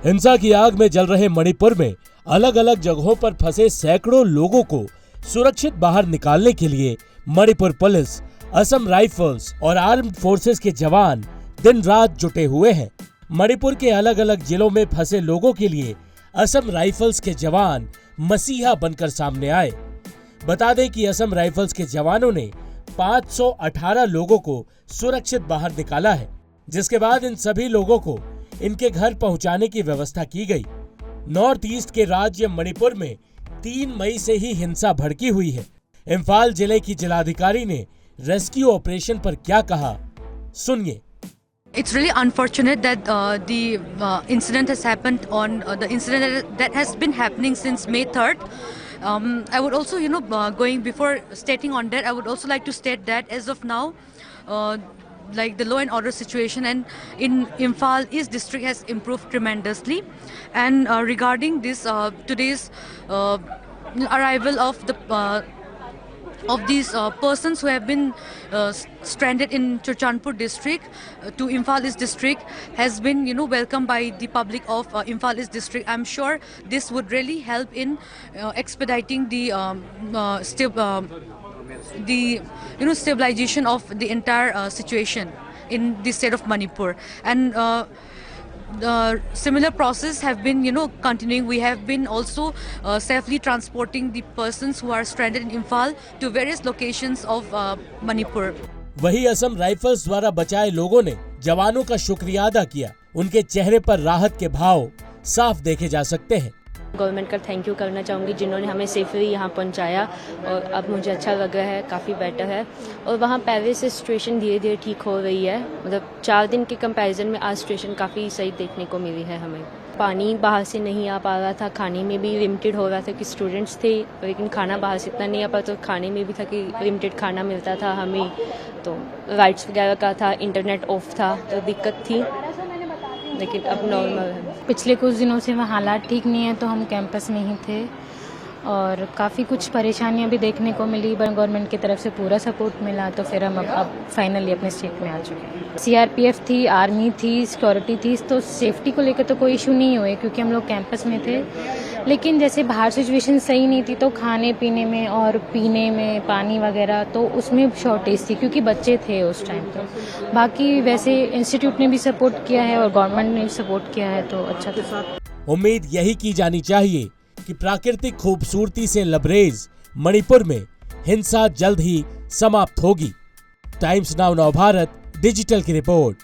हिंसा की आग में जल रहे मणिपुर में अलग अलग जगहों पर फंसे सैकड़ों लोगों को सुरक्षित बाहर निकालने के लिए मणिपुर पुलिस, असम राइफल्स और आर्म्ड फोर्सेस के जवान दिन रात जुटे हुए हैं। मणिपुर के अलग अलग जिलों में फंसे लोगों के लिए असम राइफल्स के जवान मसीहा बनकर सामने आए। बता दें कि असम राइफल्स के जवानों ने 518 लोगों को सुरक्षित बाहर निकाला है, जिसके बाद इन सभी लोगों को इनके घर पहुंचाने की व्यवस्था की गई। नॉर्थ ईस्ट के राज्य मणिपुर में 3 मई से ही हिंसा भड़की हुई है। इम्फाल जिले की जिलाधिकारी ने रेस्क्यू ऑपरेशन पर क्या कहा, सुनिए। It's really unfortunate that the incident has happened on the incident that has been happening since May 3rd. I would also, going before stating on that, I would also like to state that as of now, like the law and order situation and in Imphal East district has improved tremendously. And regarding this, today's arrival of these persons who have been stranded in Churchandpur district to Imphal East district has been welcomed by the public of Imphal East district. I'm sure this would really help in expediting the stabilization of the entire situation in the state of Manipur. And the similar process have been continuing. We have been also safely transporting the persons who are stranded in Imphal to various locations of Manipur. वही Assam rifles द्वारा बचाए लोगों ने जवानों का शुक्रिया अदा किया। उनके चेहरे पर राहत के भाव साफ देखे जा सकते हैं। गवर्नमेंट का थैंक यू करना चाहूँगी जिन्होंने हमें सेफली यहाँ पहुँचाया और अब मुझे अच्छा लग रहा है, काफ़ी बेटर है। और वहाँ पहले से सिचुएशन धीरे धीरे ठीक हो रही है, मतलब 4 दिन के कंपैरिजन में आज सिचुएशन काफ़ी सही देखने को मिली है हमें। पानी बाहर से नहीं आ पा रहा था, खाने में भी लिमिटेड हो रहा था कि स्टूडेंट्स थे, लेकिन खाना बाहर से इतना नहीं आ पाता, तो खाने में भी था कि लिमिटेड खाना मिलता था हमें, तो राइट्स वगैरह का था, इंटरनेट ऑफ था, तो दिक्कत थी, लेकिन अब नॉर्मल है। पिछले कुछ दिनों से वहाँ हालात ठीक नहीं है, तो हम कैंपस में ही थे और काफ़ी कुछ परेशानियाँ भी देखने को मिली, पर गवर्नमेंट की तरफ से पूरा सपोर्ट मिला, तो फिर हम अब फाइनली अपने स्टेट में आ चुके हैं। सीआरपीएफ थी, आर्मी थी, सिक्योरिटी थी, तो सेफ्टी को लेकर तो कोई इशू नहीं हुए क्योंकि हम लोग कैंपस में थे। लेकिन जैसे बाहर सिचुएशन सही नहीं थी, तो खाने पीने में और पीने में पानी वगैरह, तो उसमें शॉर्टेज थी क्योंकि बच्चे थे उस टाइम तो। बाकी वैसे इंस्टीट्यूट ने भी सपोर्ट किया है और गवर्नमेंट ने भी सपोर्ट किया है, तो अच्छा था। उम्मीद यही की जानी चाहिए कि प्राकृतिक खूबसूरती से लबरेज मणिपुर में हिंसा जल्द ही समाप्त होगी। टाइम्स नाउ नव भारत डिजिटल की रिपोर्ट।